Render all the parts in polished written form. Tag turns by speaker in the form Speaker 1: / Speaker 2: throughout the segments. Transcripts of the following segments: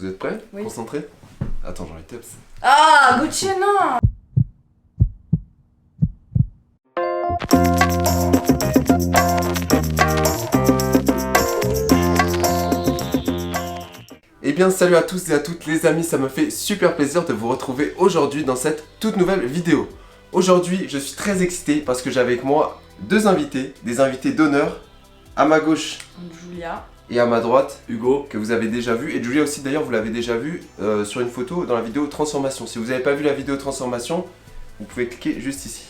Speaker 1: Vous êtes prêts?
Speaker 2: Oui.
Speaker 1: Concentrés? Attends, j'en ai tips.
Speaker 2: Ah, Gucci, non.
Speaker 1: Eh bien salut à tous et à toutes les amis, ça me fait super plaisir de vous retrouver aujourd'hui dans cette toute nouvelle vidéo. Aujourd'hui je suis très excité parce que j'ai avec moi deux invités, des invités d'honneur. À ma gauche
Speaker 2: Julia.
Speaker 1: et à ma droite Hugo, que vous avez déjà vu, et Julia aussi d'ailleurs vous l'avez déjà vu sur une photo dans la vidéo transformation. Si vous n'avez pas vu la vidéo transformation, vous pouvez cliquer juste ici.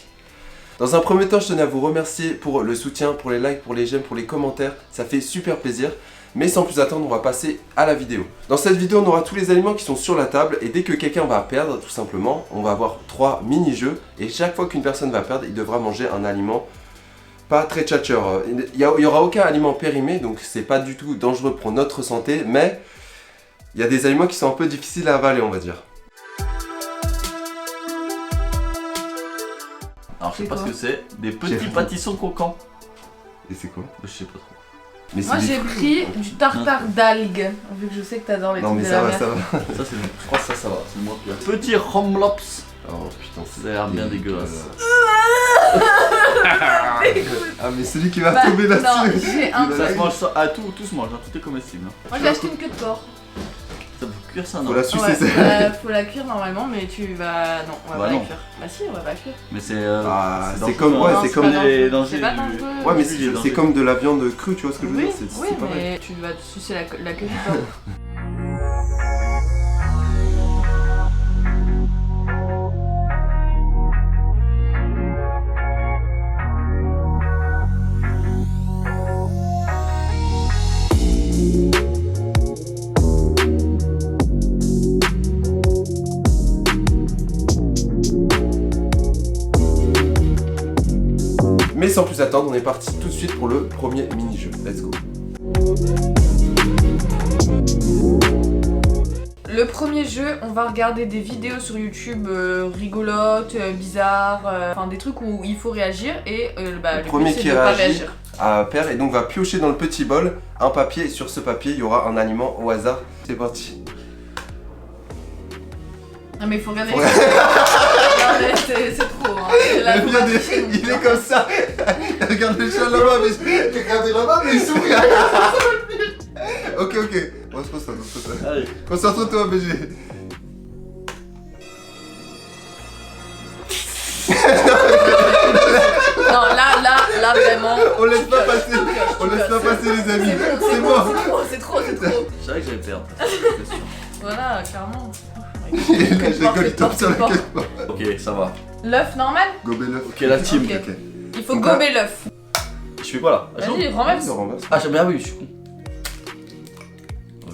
Speaker 1: Dans un premier temps je tenais à vous remercier pour le soutien, pour les likes, pour les j'aime, pour les commentaires, ça fait super plaisir. Mais sans plus attendre, on va passer à la vidéo. Dans cette vidéo, on aura tous les aliments qui sont sur la table et dès que quelqu'un va perdre, tout simplement, on va avoir 3 mini-jeux et chaque fois qu'une personne va perdre, il devra manger un aliment pas très tchatcheur. Il y aura aucun aliment périmé, donc c'est pas du tout dangereux pour notre santé, mais il y a des aliments qui sont un peu difficiles à avaler, on va dire.
Speaker 3: Alors je sais pas ce que c'est, des petits
Speaker 1: J'ai
Speaker 3: pâtissons croquants.
Speaker 1: Et c'est quoi?
Speaker 3: Je sais pas trop.
Speaker 1: Mais
Speaker 2: Moi
Speaker 1: c'est
Speaker 2: j'ai pris du tartare d'algues, vu que je sais que t'adores les
Speaker 1: Non
Speaker 2: trucs
Speaker 1: mais
Speaker 2: de
Speaker 1: ça
Speaker 2: la
Speaker 1: va,
Speaker 2: mer.
Speaker 1: ça va.
Speaker 3: Ça c'est bon, je crois que ça va, c'est le moins pire. Petit romlops.
Speaker 1: Oh putain,
Speaker 3: Ça a l'air bien dégueulasse.
Speaker 1: Ah mais celui qui va
Speaker 2: Bah,
Speaker 1: tomber
Speaker 2: non,
Speaker 1: là-dessus.
Speaker 2: j'ai un
Speaker 3: Ça se mange, ça, ah tout se mange, hein, tout est comestible. Hein.
Speaker 2: Moi j'ai acheté une queue de porc.
Speaker 3: Ça peut cuire ça non?
Speaker 1: Faut la sucer,
Speaker 2: Ouais,
Speaker 1: c'est...
Speaker 2: faut la cuire normalement, mais tu vas. Non, on va
Speaker 3: Bah
Speaker 2: pas
Speaker 3: non.
Speaker 2: la cuire. Bah si, on va pas la cuire.
Speaker 3: Mais c'est
Speaker 1: Ah, c'est
Speaker 3: dangereux,
Speaker 1: comme- ouais,
Speaker 3: hein.
Speaker 1: c'est
Speaker 2: Non,
Speaker 1: comme
Speaker 2: pas
Speaker 3: les
Speaker 2: dangereux.
Speaker 3: dangers
Speaker 2: C'est pas
Speaker 3: du-
Speaker 2: dangereux.
Speaker 1: Ouais mais
Speaker 3: Oui, les
Speaker 1: c'est comme de la viande crue, tu vois ce que je veux
Speaker 2: Oui,
Speaker 1: dire?
Speaker 2: oui,
Speaker 1: C'est pas vrai.
Speaker 2: mais tu vas te sucer la queue du porc.
Speaker 1: Mais sans plus attendre, on est parti tout de suite pour le premier mini-jeu. Let's go.
Speaker 2: Le premier jeu, on va regarder des vidéos sur YouTube rigolotes, bizarres, enfin des trucs où il faut réagir et bah,
Speaker 1: Le
Speaker 2: le
Speaker 1: premier
Speaker 2: but, c'est
Speaker 1: qui
Speaker 2: de pas
Speaker 1: réagit
Speaker 2: réagir.
Speaker 1: à perdre et donc va piocher dans le petit bol un papier et sur ce papier il y aura un aliment au hasard. C'est parti.
Speaker 2: Non mais il faut regarder.
Speaker 1: Faut-
Speaker 2: Non mais c'est trop. Hein. Là, faut pas tricher, donc.
Speaker 1: Il est comme ça. Regarde le chat là-bas mais regardez là-bas mais il sourit. Ok. On se concentre.
Speaker 3: Allez.
Speaker 1: Concentre-toi BG.
Speaker 2: Non là vraiment.
Speaker 1: On laisse pas passer.
Speaker 2: Je te pioche.
Speaker 1: On laisse pas passer les amis.
Speaker 2: C'est
Speaker 1: C'est
Speaker 2: bon,
Speaker 1: bon.
Speaker 2: c'est trop.
Speaker 3: Je savais que j'allais perdre. C'est sûr.
Speaker 2: Voilà, clairement.
Speaker 1: Je rigole, il tombe sur la
Speaker 2: Porte.
Speaker 1: queue.
Speaker 3: Ok, ça va.
Speaker 2: L'œuf normal.
Speaker 1: Gobez l'œuf.
Speaker 3: Ok, la team.
Speaker 2: Ok. Il faut
Speaker 1: Donc
Speaker 2: gober l'œuf.
Speaker 3: Je fais quoi là? Ah,
Speaker 2: Vas-y, renverse.
Speaker 1: On renverse.
Speaker 3: Ah, j'aime bien, oui, je suis con.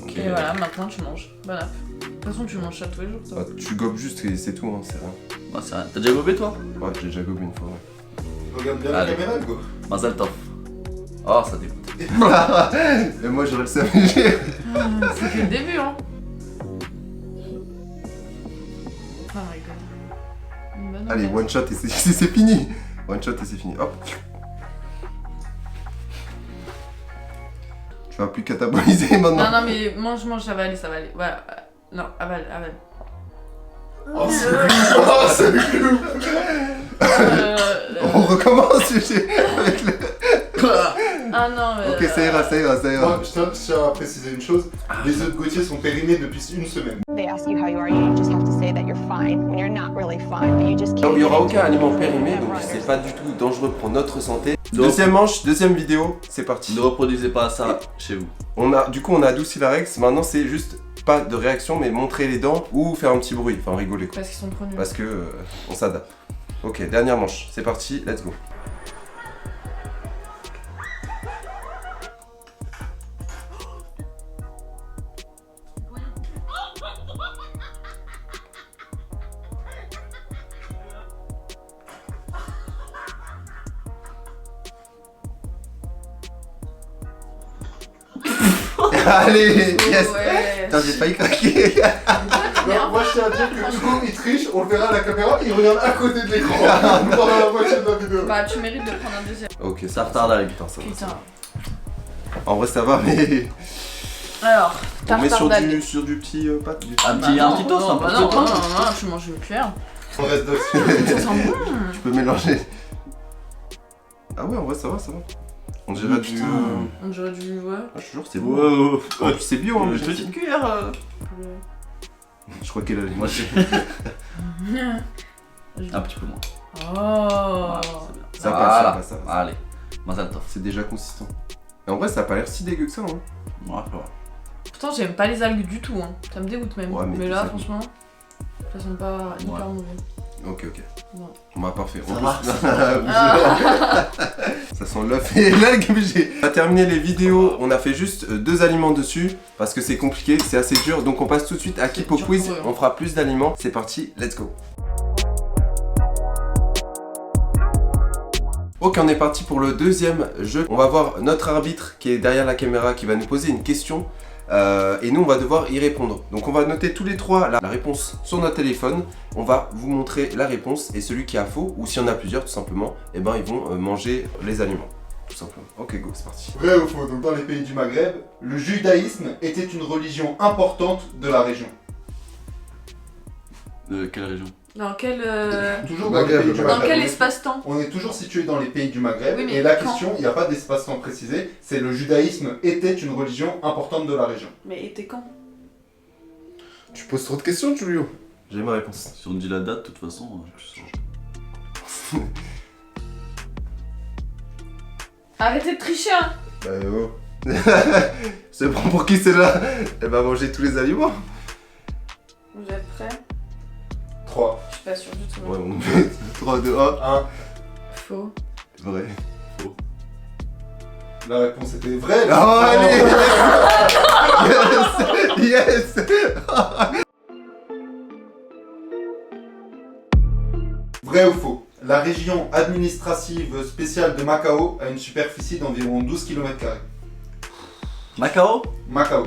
Speaker 3: Ok.
Speaker 2: Et voilà, maintenant tu manges. Voilà. De toute façon, tu manges ça tous les jours. toi.
Speaker 1: Ah, tu gobes juste et c'est tout, hein, c'est rien.
Speaker 3: Bah, c'est rien. T'as déjà gobé toi?
Speaker 1: Ouais, j'ai déjà gobé une fois. Ouais.
Speaker 4: Regarde bien
Speaker 3: Allez.
Speaker 4: la caméra, Hugo.
Speaker 3: Mazel tov. Oh, ça dégoûte.
Speaker 1: Et moi j'aurais le seum.
Speaker 2: C'est que le début, hein. Oh my god. Une bonne
Speaker 1: Allez,
Speaker 2: ambiance.
Speaker 1: one shot et c'est fini. One shot et c'est fini. Hop. Tu vas plus cataboliser maintenant.
Speaker 2: Non, mais mange, ça va aller. Voilà. Non, avale.
Speaker 4: Oh, c'est clou.
Speaker 1: On recommence avec le...
Speaker 2: Ah non, mais.
Speaker 1: Ok, ça ira.
Speaker 4: Moi, je tiens à préciser une chose. Les œufs de Gauthier sont périmés depuis une semaine.
Speaker 5: They ask you how you are, you just have to say that you're fine when you're not really fine, but you just
Speaker 1: Alors,
Speaker 5: can't.
Speaker 1: il n'y aura
Speaker 5: get
Speaker 1: aucun
Speaker 5: into it
Speaker 1: aliment
Speaker 5: because
Speaker 1: périmé,
Speaker 5: you've
Speaker 1: donc
Speaker 5: never
Speaker 1: c'est pas du tout dangereux pour notre santé.
Speaker 3: Donc-
Speaker 1: Deuxième manche, deuxième vidéo, c'est parti.
Speaker 3: Ne reproduisez pas ça chez vous.
Speaker 1: Du coup, on a adouci la règle. Maintenant, c'est juste pas de réaction, mais montrer les dents ou faire un petit bruit. Enfin, rigoler quoi.
Speaker 2: Parce qu'ils sont trop nuls.
Speaker 1: Parce que on s'adapte. Ok, dernière manche, c'est parti, let's go. Allez, yes.
Speaker 2: Ouais.
Speaker 1: Putain, j'ai failli craquer.
Speaker 4: Non, moi, je tiens à dire que Hugo, il triche, on le verra à la caméra, il regarde à côté de l'écran pendant la moitié de la vidéo.
Speaker 2: Bah, tu mérites de prendre un deuxième.
Speaker 1: Ok,
Speaker 3: Ça retarde avec.
Speaker 1: Putain, ça va.
Speaker 2: Putain.
Speaker 1: En vrai, ça va, mais
Speaker 2: Alors,
Speaker 1: On met
Speaker 2: tartare d'algues.
Speaker 1: sur du petit pâte.
Speaker 3: Un
Speaker 2: Bah
Speaker 3: petit
Speaker 2: non,
Speaker 3: toast,
Speaker 2: non,
Speaker 3: un
Speaker 2: bah
Speaker 3: peu
Speaker 2: non,
Speaker 3: de
Speaker 2: non,
Speaker 3: pain.
Speaker 2: non, tu manges une cuillère.
Speaker 4: On reste dessus.
Speaker 2: Ça sent bon.
Speaker 1: Tu peux mélanger. Ah ouais, en vrai, ça va, ça va. On dirait du.
Speaker 2: On dirait du. Ouais.
Speaker 1: Ah, je te jure, c'est bon. En plus, c'est bio, hein.
Speaker 3: Une petite cuillère.
Speaker 1: Je crois qu'elle a les.
Speaker 3: Moi, j'ai un petit peu moins.
Speaker 2: Oh.
Speaker 1: Ça
Speaker 3: Voilà.
Speaker 1: passe, ça passe, ça passe.
Speaker 3: Allez, Mazal tov.
Speaker 1: C'est déjà consistant. Et en vrai, ça a pas l'air si dégueu que ça, hein.
Speaker 3: Ouais, ça va.
Speaker 2: Pourtant, j'aime pas les algues du tout, hein. Ça me dégoûte même.
Speaker 1: Ouais, mais
Speaker 2: mais là,
Speaker 1: ça-
Speaker 2: franchement, ça sent pas hyper
Speaker 3: Ouais.
Speaker 2: mauvais.
Speaker 1: Ok.
Speaker 2: Non.
Speaker 1: Bah, parfait.
Speaker 3: Ça
Speaker 1: On
Speaker 3: va,
Speaker 1: Ça sent l'œuf et l'algue, mais j'ai. On a terminé les vidéos, on a fait juste 2 aliments dessus parce que c'est compliqué, c'est assez dur. Donc on passe tout de suite à Kipo
Speaker 2: dur
Speaker 1: Quiz,
Speaker 2: pour eux, hein.
Speaker 1: on fera plus d'aliments. C'est parti, let's go. Ok, on est parti pour le deuxième jeu. On va voir notre arbitre qui est derrière la caméra qui va nous poser une question. Et nous on va devoir y répondre. Donc on va noter tous les trois la réponse sur notre téléphone. On va vous montrer la réponse et celui qui a faux, ou s'il y en a plusieurs tout simplement, et ben ils vont manger les aliments. Tout simplement. Ok go, c'est parti.
Speaker 4: Vrai ou faux? Donc dans les pays du Maghreb, le judaïsme était une religion importante de la région.
Speaker 3: De quelle région?
Speaker 2: Dans quel.
Speaker 4: Toujours dans les pays du
Speaker 2: Dans
Speaker 4: Maghreb.
Speaker 2: quel
Speaker 4: on est-
Speaker 2: espace-temps?
Speaker 4: On est toujours situé dans les pays du Maghreb.
Speaker 2: Oui, mais
Speaker 4: et la
Speaker 2: quand
Speaker 4: question, il n'y a pas d'espace-temps précisé, c'est le judaïsme était une religion importante de la région.
Speaker 2: Mais était quand?
Speaker 1: Tu poses trop de questions, Julio. J'ai ma réponse.
Speaker 3: Si on dit la date, de toute façon, je sais.
Speaker 2: Arrêtez de tricher, hein.
Speaker 1: Bah oh. Se prend pour qui celle-là? Elle va manger tous les aliments.
Speaker 2: Vous êtes prêts?
Speaker 4: 3,
Speaker 2: Je suis pas sûre du tout.
Speaker 1: Ouais, on met 3, 2, 1.
Speaker 4: 1.
Speaker 2: Faux.
Speaker 1: Vrai.
Speaker 4: La réponse était vraie.
Speaker 1: Oh, allez. Yes. Yes.
Speaker 4: Vrai ou faux? La région administrative spéciale de Macao a une superficie d'environ 12 km².
Speaker 3: Macao?
Speaker 4: Macao.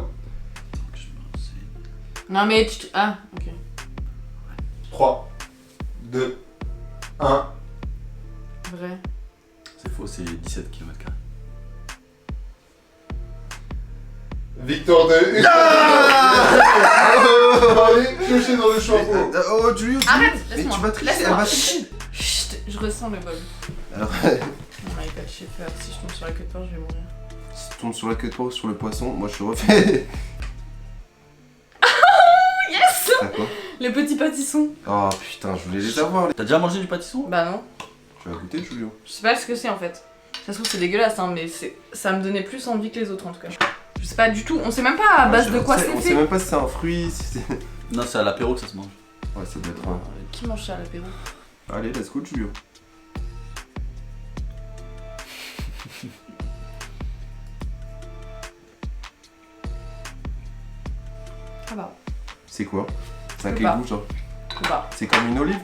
Speaker 2: Non, mais tu. Ah, ok.
Speaker 4: 3, 2, 1.
Speaker 2: Vrai.
Speaker 3: C'est faux, c'est 17 km².
Speaker 4: Victor de. Allez, piocher dans le chapeau.
Speaker 1: Oh, Julio,
Speaker 2: Arrête,
Speaker 1: mais
Speaker 2: laisse-moi.
Speaker 1: tu vas tricher, elle
Speaker 2: Laisse-moi.
Speaker 1: va tricher.
Speaker 2: Chut, je ressens le bol.
Speaker 1: Alors,
Speaker 2: Oh my god, j'ai peur. Si je tombe sur la queue de porc, je vais mourir.
Speaker 1: si tu tombes sur la queue de porc, sur le poisson, moi je te refais.
Speaker 2: Yes!
Speaker 1: T'as quoi?
Speaker 2: Les petits pâtissons.
Speaker 1: Oh putain, je voulais les avoir.
Speaker 3: T'as déjà mangé du pâtisson?
Speaker 2: Bah non.
Speaker 1: Tu vas goûter, Julio?
Speaker 2: Je sais pas ce que c'est en fait. Ça se trouve c'est dégueulasse hein, mais ça me donnait plus envie que les autres en tout cas. Je sais pas du tout, on sait même pas à base de quoi c'est
Speaker 1: On sait
Speaker 2: fait.
Speaker 1: même pas si c'est un fruit, si c'est.
Speaker 3: Non, c'est à l'apéro que ça se mange.
Speaker 1: Ouais, ça doit être un.
Speaker 2: Qui mange ça à l'apéro?
Speaker 1: Allez, let's go, Julio.
Speaker 2: Ah bah,
Speaker 1: C'est quoi? C'est un
Speaker 2: Je sais
Speaker 1: quel
Speaker 2: pas.
Speaker 1: goût, genre?
Speaker 2: bah.
Speaker 1: C'est comme une olive?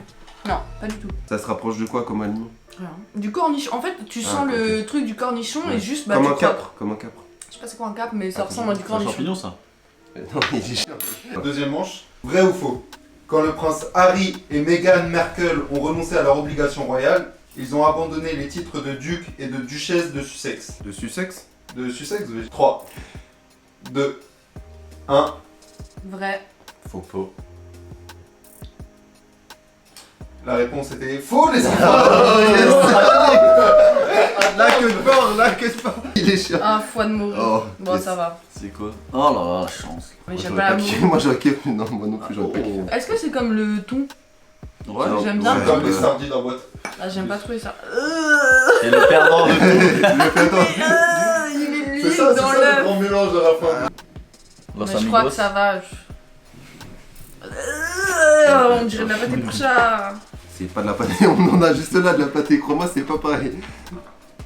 Speaker 2: Non, pas du tout.
Speaker 1: Ça se rapproche de quoi comme aliment?
Speaker 2: Rien. Du cornichon. En fait, tu sens
Speaker 1: ok.
Speaker 2: le truc du cornichon et
Speaker 1: Ouais.
Speaker 2: juste bah
Speaker 1: Comme
Speaker 2: tu
Speaker 1: un
Speaker 2: croques.
Speaker 1: capre, comme un capre.
Speaker 2: Je sais pas c'est quoi un cap mais ça
Speaker 1: Ah,
Speaker 2: ressemble à du
Speaker 3: C'est un
Speaker 2: cornichon.
Speaker 3: champignon, ça.
Speaker 1: Non, il est chiant.
Speaker 4: Deuxième manche. Vrai ou faux? Quand le prince Harry et Meghan Markle ont renoncé à leur obligation royale, ils ont abandonné les titres de duc et de duchesse de Sussex.
Speaker 1: De Sussex?
Speaker 4: De Sussex, oui. 3, 2, 1.
Speaker 2: Vrai.
Speaker 1: Faux.
Speaker 3: Faux.
Speaker 4: La réponse était faux, les enfants.
Speaker 1: La queue de porc, la queue de porc. Il est chiant.
Speaker 2: Un foie de mourir.
Speaker 1: Oh,
Speaker 2: Bon
Speaker 1: yes.
Speaker 2: ça va.
Speaker 3: C'est quoi? Oh là là, la chance.
Speaker 2: Mais
Speaker 1: Moi,
Speaker 2: j'aime
Speaker 1: j'aurais
Speaker 2: pas la
Speaker 1: kiffé.
Speaker 2: mourir.
Speaker 1: Moi j'aurais kiffé. Non, moi non plus j'aurais pas kiffé.
Speaker 2: Est-ce que c'est comme le thon?
Speaker 3: Ouais,
Speaker 1: Non.
Speaker 2: J'aime bien.
Speaker 1: Ouais.
Speaker 4: Comme les sardines en boîte.
Speaker 2: Ah j'aime pas trop ça.
Speaker 3: c'est le perdant de tout.
Speaker 2: Il est
Speaker 4: C'est
Speaker 2: lié
Speaker 4: ça,
Speaker 2: dans
Speaker 4: le
Speaker 2: l'œuf.
Speaker 4: grand mélange à la fin.
Speaker 3: Los
Speaker 2: Mais je crois que
Speaker 3: amigos.
Speaker 2: ça va. On dirait de la pâté pour chat.
Speaker 1: C'est pas de la pâté, on en a juste là de la pâté. Crois-moi, c'est pas pareil.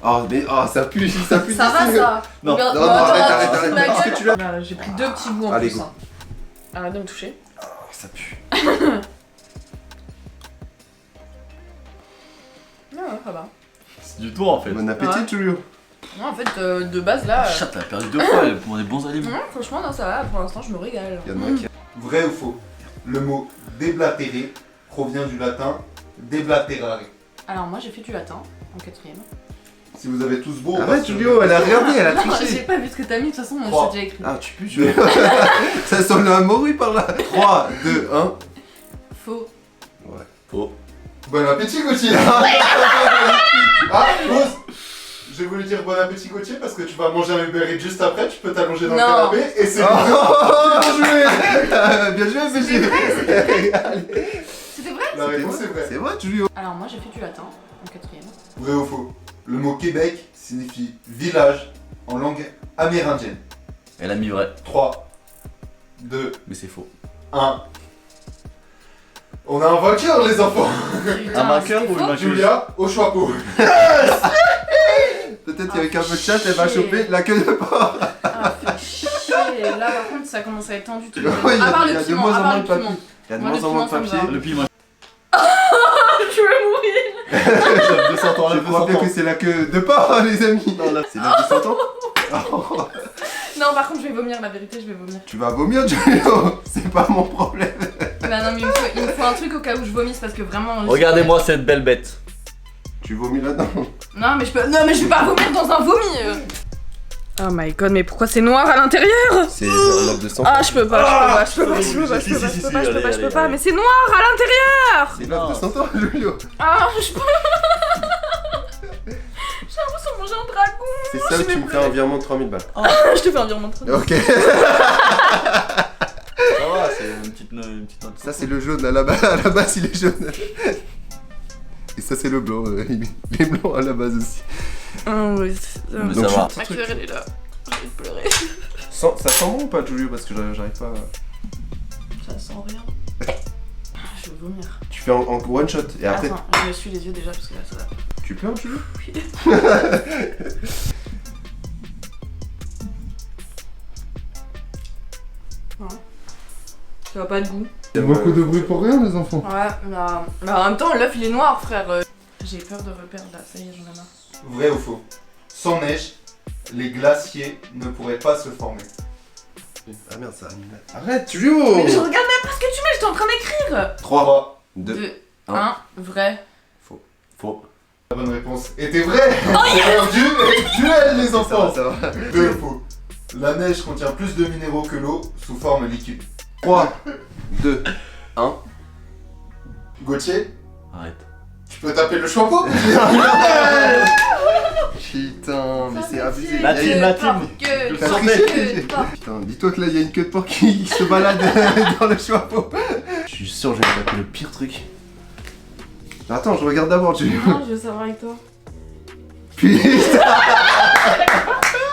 Speaker 1: Oh, mais oh, ça pue, ça pue.
Speaker 2: Ça va ça?
Speaker 3: Non,
Speaker 2: Regarde,
Speaker 1: non, non,
Speaker 2: attends,
Speaker 1: arrête,
Speaker 2: attends,
Speaker 1: arrête,
Speaker 2: c'est ma
Speaker 1: arrête, parce
Speaker 2: gueule.
Speaker 1: que tu l'as-
Speaker 2: Voilà, j'ai pris 2 petits bouts en
Speaker 1: Allez,
Speaker 2: plus.
Speaker 1: go.
Speaker 2: Hein. Arrête de me toucher.
Speaker 1: Oh, ça pue.
Speaker 2: Non, ça va.
Speaker 3: c'est du tout en fait.
Speaker 1: Bon appétit,
Speaker 2: Ouais.
Speaker 1: Julio.
Speaker 2: Non, en fait, de base là.
Speaker 3: Chat, t'as perdu 2 fois elle, pour des bons aliments.
Speaker 2: Non, franchement, non, ça va. Pour l'instant, je me régale.
Speaker 1: Il y en a un qui.
Speaker 4: Vrai ou faux? Le mot déblatérer provient du latin déblaterare.
Speaker 2: Alors, moi, j'ai fait du latin en 4ème.
Speaker 4: Si vous avez tous beau.
Speaker 1: Arrête Julio, elle a regardé, elle a
Speaker 2: Non, j'ai
Speaker 1: triché.
Speaker 2: pas vu ce que t'as mis, de toute façon, moi
Speaker 4: Trois.
Speaker 2: je t'ai déjà écrit.
Speaker 1: Ah, tu pues Julio. Ça sonne un morue par là. 3, 2, 1.
Speaker 2: Faux.
Speaker 1: Ouais.
Speaker 3: Faux.
Speaker 4: Bon appétit, Gauthier. Ah, pause. J'ai voulu dire bon appétit, Gauthier, parce que tu vas manger un Uber Eats juste après, tu peux t'allonger dans
Speaker 2: Non.
Speaker 4: le canapé et c'est
Speaker 1: Oh,
Speaker 4: bien joué.
Speaker 1: bien joué, BG.
Speaker 2: C'était vrai?
Speaker 4: La réponse est vraie.
Speaker 1: C'est vrai, Julio.
Speaker 2: Alors moi j'ai fait du latin en 4ème.
Speaker 4: Vrai ou faux? Le mot Québec signifie village en langue amérindienne.
Speaker 3: Elle a mis vrai.
Speaker 4: 3, 2,
Speaker 3: Mais c'est faux.
Speaker 4: 1. On a un vainqueur, les enfants.
Speaker 2: Putain,
Speaker 3: Un vainqueur
Speaker 2: c'était
Speaker 3: ou une
Speaker 2: faux.
Speaker 3: vainqueuse?
Speaker 4: Julia, au chapeau.
Speaker 1: Peut-être qu'avec un peu de chat, elle va choper la queue de porc.
Speaker 2: Ah, fait chier. Là par contre ça commence à être tendu tout le
Speaker 1: Ouais,
Speaker 2: temps.
Speaker 1: il y a-
Speaker 2: À part
Speaker 1: il y
Speaker 2: le
Speaker 1: a de
Speaker 2: piment,
Speaker 1: moins
Speaker 2: à
Speaker 1: en
Speaker 2: part
Speaker 1: moins
Speaker 2: le
Speaker 1: de papier.
Speaker 2: piment.
Speaker 1: Il y a de
Speaker 2: Moi,
Speaker 1: moins
Speaker 2: le
Speaker 1: en moins de
Speaker 2: piment, ça me
Speaker 1: papier.
Speaker 2: va.
Speaker 3: Le piment.
Speaker 2: Je veux mourir.
Speaker 3: 200 ans,
Speaker 1: Je vous rappelle que c'est la queue de porc, les amis. C'est la 200 ans.
Speaker 2: Non par contre je vais vomir, la vérité je vais vomir.
Speaker 1: Tu vas vomir, Julio. C'est pas mon problème.
Speaker 2: Bah non mais il me faut un truc au cas où je vomisse parce que vraiment...
Speaker 3: Regardez-moi cette belle bête.
Speaker 1: Tu vomis là-dedans.
Speaker 2: Non mais je vais pas vomir dans un vomi. Oh my god, mais pourquoi c'est noir à l'intérieur?
Speaker 1: C'est un œuf de sang.
Speaker 2: Ah je peux pas, je peux pas,
Speaker 3: Si,
Speaker 2: mais c'est noir à l'intérieur.
Speaker 1: C'est l'œuf de 100 ans, Julio.
Speaker 2: Ah je peux. J'ai l'impression de manger un dragon.
Speaker 1: C'est ça où tu me fais un virement de 3000 balles.
Speaker 2: Je te fais un virement de 30.
Speaker 1: Ok.
Speaker 3: Ça va, c'est une petite note.
Speaker 1: Ça c'est le jaune, à la base il est jaune. Et ça c'est le blanc, il est blanc à la base aussi.
Speaker 2: Ah oui,
Speaker 3: Mais
Speaker 1: Donc,
Speaker 3: ça va.
Speaker 2: ma cœur elle est là. J'ai envie de pleurer.
Speaker 1: Ça sent bon ou pas, Julio? Parce que j'arrive pas.
Speaker 2: Ça sent rien. Je vais vomir.
Speaker 1: Tu fais en one shot et après
Speaker 2: Attends, je me suis les yeux déjà parce que là ça va.
Speaker 1: tu pleures, Julio?
Speaker 2: Ça va pas de goût.
Speaker 4: Beaucoup de bruit pour rien, les enfants.
Speaker 2: Ouais, mais en même temps l'œuf il est noir frère. J'ai peur de reperdre là, ça y est j'en ai marre.
Speaker 4: Vrai ou faux? Sans neige, les glaciers ne pourraient pas se former.
Speaker 1: Ah merde, ça anime. Arrête, Julio!
Speaker 2: Mais je regarde même pas ce que tu mets, j'étais en train d'écrire.
Speaker 1: 3, 2.
Speaker 2: 2,
Speaker 1: un.
Speaker 2: 1, vrai.
Speaker 3: Faux.
Speaker 4: La bonne réponse était vraie. C'est l'heure du duel, les enfants.
Speaker 1: Ça va.
Speaker 4: Vrai ou faux? La neige contient plus de minéraux que l'eau sous forme liquide.
Speaker 1: 3, 2, 1.
Speaker 4: Gauthier,
Speaker 3: Arrête.
Speaker 4: tu peux taper le chapeau?
Speaker 1: Putain, mais c'est abusé.
Speaker 3: La
Speaker 1: Il y a-
Speaker 3: team, la team.
Speaker 2: Que
Speaker 1: T'as
Speaker 2: porc,
Speaker 1: triché.
Speaker 2: que porc.
Speaker 1: Putain, dis-toi que là il y a une queue de porc qui se balade dans le chapeau. Je suis sûr, je vais taper le pire truc. Attends, je regarde d'abord, Julio.
Speaker 2: Non, je veux savoir avec toi.
Speaker 1: Putain,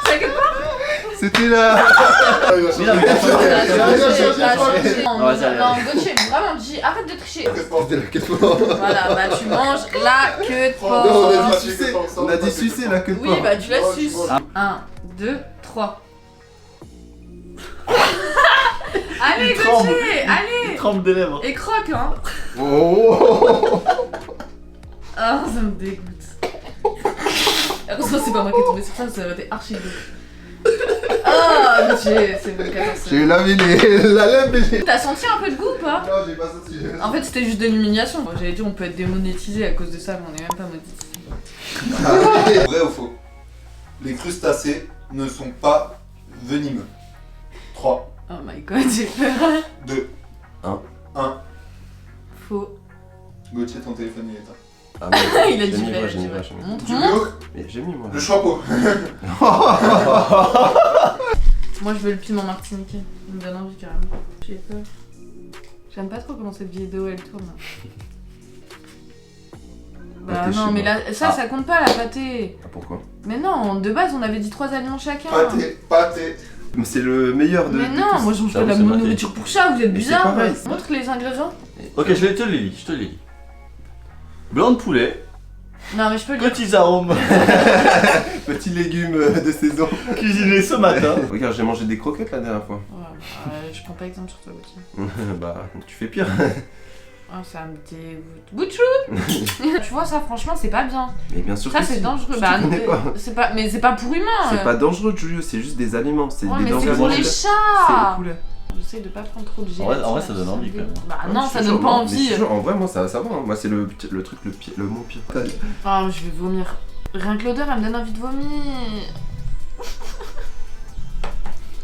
Speaker 2: C'est que pas.
Speaker 1: c'était là.
Speaker 3: Mais non, mais t'as changé,
Speaker 2: T'as
Speaker 3: t'as
Speaker 2: changé,
Speaker 3: changé.
Speaker 2: t'as changé.
Speaker 3: Ah, vas-y, allez,
Speaker 2: Non,
Speaker 3: allez.
Speaker 2: Gauthier, vraiment, dis, arrête de tricher.
Speaker 1: C'était la queue de porc.
Speaker 2: Voilà, bah tu manges la queue de
Speaker 1: Non, on a
Speaker 2: porc.
Speaker 1: dit sucer. On a dit sucer la queue de
Speaker 2: Oui,
Speaker 1: porc.
Speaker 2: bah tu la
Speaker 4: Oh, tu
Speaker 2: suces.
Speaker 4: manges.
Speaker 2: 1, 2, 3. Allez,
Speaker 3: Il tremble.
Speaker 2: Gauthier, allez.
Speaker 3: Trempe des lèvres.
Speaker 2: Et croque, hein.
Speaker 1: Oh.
Speaker 2: Ah, ça me dégoûte. Heureusement, c'est pas moi qui est tombé sur ça, ça aurait été archi dégoût. Ah, Gauthier, c'est bon, 14.
Speaker 1: J'ai lavé la lèvre et j'ai...
Speaker 2: T'as senti un peu de goût ou pas?
Speaker 1: Non, j'ai pas senti.
Speaker 2: En fait, c'était juste de l'humiliation. J'avais dit on peut être démonétisé à cause de ça, mais on est même pas monétisé.
Speaker 4: Vrai ou faux? Les crustacés ne sont pas venimeux. 3,
Speaker 2: Oh my god, j'ai peur.
Speaker 4: 2,
Speaker 1: Un.
Speaker 4: 1.
Speaker 2: Faux.
Speaker 4: Gauthier, ton téléphone il est éteint.
Speaker 1: Ah, mais
Speaker 2: Il a
Speaker 1: j'ai
Speaker 2: dit
Speaker 1: mis
Speaker 2: vrai,
Speaker 1: moi,
Speaker 2: il a
Speaker 1: j'ai
Speaker 2: dit
Speaker 1: mis
Speaker 2: vrai.
Speaker 1: moi, j'ai mis.
Speaker 2: Montre, montre.
Speaker 4: Julio,
Speaker 1: Mais j'ai mis moi.
Speaker 4: le chapeau.
Speaker 2: Moi je veux le piment martiniquais. Il me donne envie carrément. J'ai peur. J'aime pas trop comment cette vidéo elle tourne. Bah
Speaker 1: Pâté
Speaker 2: non,
Speaker 1: chez
Speaker 2: mais
Speaker 1: moi.
Speaker 2: là, ça compte pas la pâté.
Speaker 1: Ah, pourquoi?
Speaker 2: Mais non, de base on avait dit 3 aliments chacun.
Speaker 4: Pâté.
Speaker 1: Mais c'est le meilleur de.
Speaker 2: Mais
Speaker 1: de
Speaker 2: non,
Speaker 1: tous.
Speaker 2: moi je mange pas de la
Speaker 3: J'avoue, c'est maté.
Speaker 2: nourriture pour chat, vous êtes
Speaker 1: Mais c'est
Speaker 2: bizarre.
Speaker 1: pareil.
Speaker 2: Montre les ingrédients.
Speaker 3: Ok, je te les lis, je te les lis. Blanc de poulet,
Speaker 2: Non, mais je peux le dire.
Speaker 3: petits arômes
Speaker 1: Petits légumes de saison.
Speaker 3: cuisinés ce matin.
Speaker 1: Regarde, j'ai mangé des croquettes la dernière fois.
Speaker 2: Ouais, je prends pas exemple sur toi, Gauthier.
Speaker 1: Bah, tu fais pire.
Speaker 2: Oh, ça me dégoûte. Bouchou. Tu vois, ça franchement, c'est pas bien.
Speaker 1: Mais bien sûr
Speaker 2: Ça,
Speaker 1: que
Speaker 2: c'est
Speaker 1: si.
Speaker 2: dangereux.
Speaker 1: Je
Speaker 2: Bah,
Speaker 1: te connais pas.
Speaker 2: c'est pas, mais c'est pas pour humains.
Speaker 1: C'est pas dangereux, Julio, c'est juste des aliments. C'est
Speaker 2: Ouais,
Speaker 1: des
Speaker 2: mais
Speaker 1: denrées
Speaker 2: c'est pour les
Speaker 1: alimentaires. C'est
Speaker 2: chats.
Speaker 1: le poulet.
Speaker 2: J'essaie de pas prendre trop de gel.
Speaker 3: En vrai, ça donne envie, quand même.
Speaker 2: Bah
Speaker 1: Ouais,
Speaker 2: non,
Speaker 1: je
Speaker 2: ça
Speaker 1: suis
Speaker 2: donne
Speaker 1: sûr,
Speaker 2: pas
Speaker 1: non, mais
Speaker 2: envie.
Speaker 1: je suis sûr, en vrai, moi ça va. Hein. Moi, c'est le truc, le moins pire.
Speaker 2: Ah, je vais vomir. Rien que l'odeur, elle me donne envie de vomir.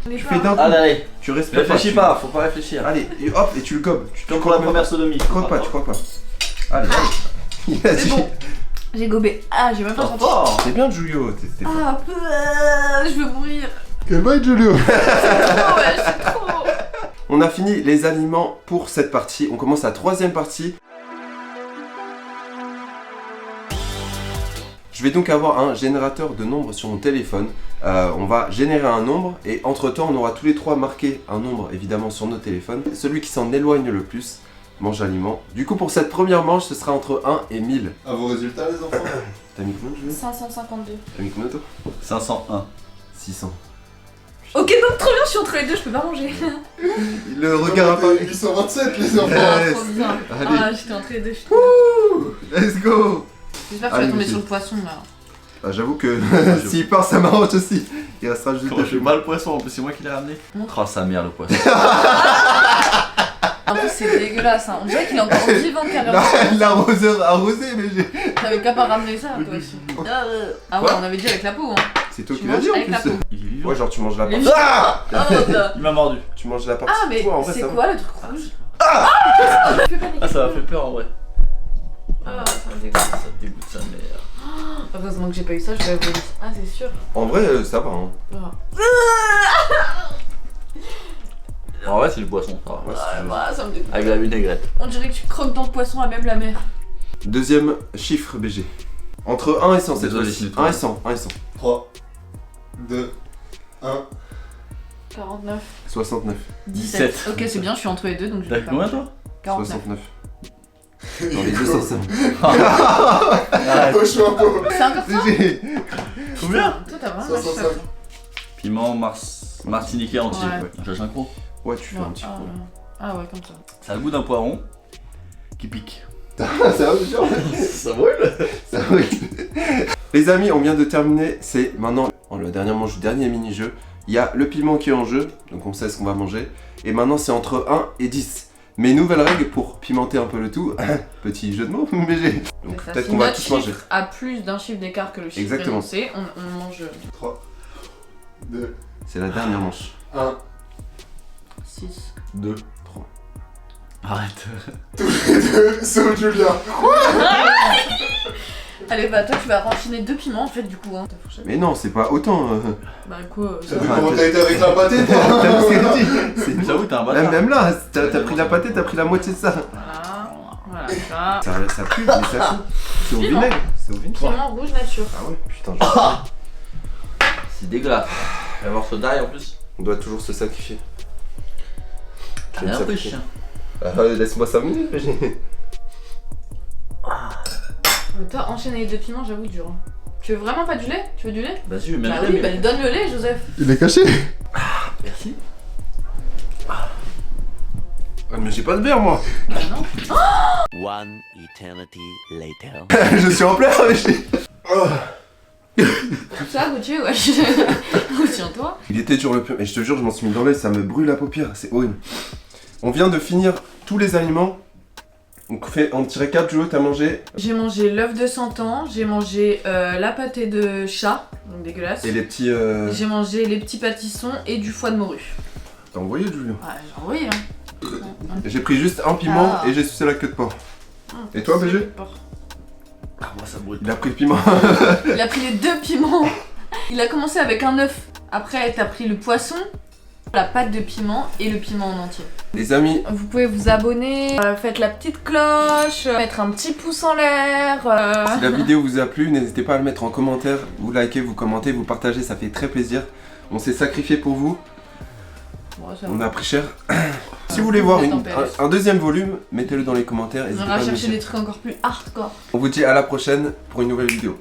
Speaker 1: Tu fais d'un coup.
Speaker 3: Allez,
Speaker 1: Tu respires
Speaker 3: réfléchis
Speaker 1: tu-
Speaker 3: pas, faut pas réfléchir.
Speaker 1: Allez, et hop, et tu le gobes. Tu
Speaker 3: Comme pour la première sodomie.
Speaker 1: Tu croques pas, tu croques pas. Allez, allez. Il a
Speaker 2: C'est
Speaker 1: dit.
Speaker 2: bon. J'ai gobé. Ah, j'ai même pas senti.
Speaker 3: Fort.
Speaker 1: C'est bien, Julio. T'es fort.
Speaker 2: Ah, je veux mourir.
Speaker 4: Quel bail, Julio.
Speaker 2: Oh ouais, c'est trop.
Speaker 1: On a fini les aliments pour cette partie. On commence la troisième partie. Je vais donc avoir un générateur de nombres sur mon téléphone. On va générer un nombre et entre temps on aura tous les trois marqué un nombre évidemment sur nos téléphones. Celui qui s'en éloigne le plus mange aliment. Du coup pour cette première manche ce sera entre 1 et 1000.
Speaker 4: À vos résultats, les enfants.
Speaker 1: T'as mis combien, Julio?
Speaker 2: 552.
Speaker 1: T'as mis combien toi?
Speaker 3: 501.
Speaker 1: 600.
Speaker 2: Ok, donc trop bien, je suis entre les deux, je peux pas manger.
Speaker 1: Le regard apparaît.
Speaker 4: 827, les enfants.
Speaker 2: Ah,
Speaker 1: Yes.
Speaker 2: trop bien.
Speaker 1: Allez.
Speaker 2: Ah, j'étais entre les deux.
Speaker 1: Let's go.
Speaker 2: J'espère que tu
Speaker 1: Allez,
Speaker 2: vas tomber
Speaker 1: monsieur.
Speaker 2: sur le poisson là.
Speaker 1: Ah, j'avoue que s'il part ça m'arrange aussi. Il restera juste
Speaker 3: Comment
Speaker 1: deux
Speaker 3: je fais mal le poisson, en plus c'est moi qui l'ai ramené.
Speaker 2: Montre.
Speaker 3: Oh sa mère le poisson.
Speaker 2: En plus, c'est dégueulasse, hein. On dirait qu'il est encore vivant carrément.
Speaker 1: L'arroseur arrosé mais j'ai...
Speaker 2: T'avais qu'à pas ramener ça, toi aussi. Ah ouais,
Speaker 1: Quoi
Speaker 2: on avait dit avec la peau, hein.
Speaker 1: C'est toi
Speaker 2: Tu
Speaker 1: qui l'as dit en
Speaker 2: manges avec la
Speaker 1: plus.
Speaker 2: peau.
Speaker 3: Il est vivant.
Speaker 1: Ouais genre tu manges la
Speaker 2: Les-
Speaker 1: partie. Ah
Speaker 2: Oh,
Speaker 3: Il m'a mordu.
Speaker 1: Tu manges la partie.
Speaker 2: ah, mais
Speaker 1: Toi, en vrai,
Speaker 2: c'est
Speaker 1: ça va.
Speaker 2: quoi le truc rouge Fais paniquer.
Speaker 3: Ah ça m'a fait peur en vrai.
Speaker 2: Ah, ça me dégoûte.
Speaker 3: Ça te dégoûte sa mère.
Speaker 2: Heureusement que j'ai pas eu ça, je vais voler. Ah, c'est sûr.
Speaker 1: En vrai ça va hein.
Speaker 2: Ah.
Speaker 3: En vrai c'est le poisson, ça va.
Speaker 1: Ouais,
Speaker 2: Ah, bah, ça me dégoûte.
Speaker 3: Avec la vinaigrette.
Speaker 2: On dirait que tu croques dans le poisson à même la mer.
Speaker 1: Deuxième chiffre BG. Entre 1 et 100 cette
Speaker 3: Désolé,
Speaker 1: fois-ci.
Speaker 3: c'est toi.
Speaker 1: 1 et 100, 1 et 100.
Speaker 4: 3, 2, 1.
Speaker 2: 49.
Speaker 1: 69.
Speaker 2: 17. Ok, c'est bien, je suis entre les deux donc je
Speaker 3: T'as
Speaker 2: vais
Speaker 3: fait
Speaker 2: pas
Speaker 3: combien
Speaker 2: manger.
Speaker 3: toi
Speaker 2: 49.
Speaker 1: 69. Dans les deux sens.
Speaker 3: Arrête.
Speaker 4: Au chapeau.
Speaker 2: C'est encore ça
Speaker 1: BG.
Speaker 3: Combien
Speaker 2: Toi, t'as vraiment
Speaker 4: 65.
Speaker 2: lâché ça.
Speaker 3: Piment martiniquais entier.
Speaker 2: Ouais.
Speaker 3: Ouais. J'ai un croc.
Speaker 1: Ouais tu fais un petit
Speaker 2: Ah,
Speaker 1: coup.
Speaker 2: ah ouais, comme ça.
Speaker 3: Ça a le goût d'un poireau qui pique.
Speaker 1: Ça va sûr.
Speaker 3: Ça brûle.
Speaker 1: Ça oui. Les amis, on vient de terminer. C'est maintenant la dernière manche du dernier mini-jeu. Il y a le piment qui est en jeu, donc on sait ce qu'on va manger. Et maintenant, c'est entre 1 et 10. Mes nouvelles règles pour pimenter un peu le tout. Petit jeu de mots, BG. Donc
Speaker 2: C'est ça.
Speaker 1: peut-être
Speaker 2: Si
Speaker 1: qu'on va
Speaker 2: notre
Speaker 1: tous manger.
Speaker 2: chiffre a plus d'un chiffre d'écart que le chiffre
Speaker 1: Exactement.
Speaker 2: énoncé, on mange
Speaker 4: 3, 2,
Speaker 1: C'est la dernière manche.
Speaker 4: 1.
Speaker 2: 6.
Speaker 3: 2.
Speaker 1: 3.
Speaker 3: Arrête.
Speaker 4: Sauf Julien.
Speaker 2: Allez, bah toi, tu vas enchaîner 2 piments en fait, du coup. Hein. Ta fourchette.
Speaker 1: Mais non, c'est pas autant.
Speaker 2: Bah quoi
Speaker 4: T'as vu comment t'as été avec la pâtée, toi?
Speaker 1: T'as vu ce qu'elle dit C'est-
Speaker 3: J'avoue t'es un bâtard.
Speaker 1: Même là, t'as pris la pâtée, t'as pris la moitié de ça.
Speaker 2: Voilà. Voilà, ça.
Speaker 1: Ça pue, mais ça pue. C'est au
Speaker 2: Piment.
Speaker 1: vinaigre. C'est au vinaigre.
Speaker 2: Piment rouge nature.
Speaker 1: Ah ouais, putain,
Speaker 3: C'est dégueulasse. Il va y avoir ce die en plus.
Speaker 1: on doit toujours se sacrifier. Je vais me
Speaker 3: Un peu
Speaker 1: sacrifier.
Speaker 3: chien.
Speaker 1: Laisse-moi 5 minutes, BG.
Speaker 2: Mais toi, enchaîner les 2 piments, j'avoue, dur. Hein. Tu veux vraiment pas du lait? Tu veux du lait?
Speaker 3: Vas-y, je vais
Speaker 2: Bah
Speaker 3: mettre
Speaker 2: oui, bah donne le lait, Joseph.
Speaker 4: Il est caché.
Speaker 3: Merci.
Speaker 1: Ah, mais j'ai pas de verre, moi.
Speaker 2: Bah non.
Speaker 6: One eternity later.
Speaker 1: Je suis en pleurs, BG.
Speaker 2: Tout ça, Gauthier, ouais. Retiens-toi.
Speaker 1: Il était dur le pire, et je te jure, je m'en suis mis dans l'œil, ça me brûle la paupière, c'est horrible. On vient de finir tous les aliments. Donc on petit récap, Julo, t'as mangé
Speaker 2: J'ai mangé l'œuf de 100 ans, j'ai mangé la pâtée de chat, donc dégueulasse.
Speaker 1: et les petits...
Speaker 2: J'ai mangé les petits pâtissons et du foie de morue.
Speaker 1: T'as envoyé, Julio?
Speaker 2: Ouais, j'ai envoyé, hein.
Speaker 1: J'ai pris juste un piment
Speaker 2: Ah.
Speaker 1: et j'ai sucé la queue de porc. Et toi, BG?
Speaker 3: Ah, moi ça brûle.
Speaker 1: Il a pris le piment.
Speaker 2: Il a pris les 2 piments. Il a commencé avec un œuf. Après, t'as pris le poisson, la pâte de piment et le piment en entier.
Speaker 1: Les amis,
Speaker 2: Vous pouvez vous abonner, faites la petite cloche, mettre un petit pouce en l'air.
Speaker 1: si la vidéo vous a plu, n'hésitez pas à le mettre en commentaire. Vous likez, vous commentez, vous partagez, ça fait très plaisir. On s'est sacrifié pour vous,
Speaker 2: Ouais, ça
Speaker 1: on
Speaker 2: va.
Speaker 1: a pris cher. Si vous voulez voir
Speaker 2: Vous êtes en PLS.
Speaker 1: un deuxième volume, mettez-le dans les commentaires.
Speaker 2: On
Speaker 1: N'hésitez
Speaker 2: ira
Speaker 1: pas à me
Speaker 2: chercher
Speaker 1: dire.
Speaker 2: des trucs encore plus hardcore.
Speaker 1: On vous dit à la prochaine pour une nouvelle vidéo.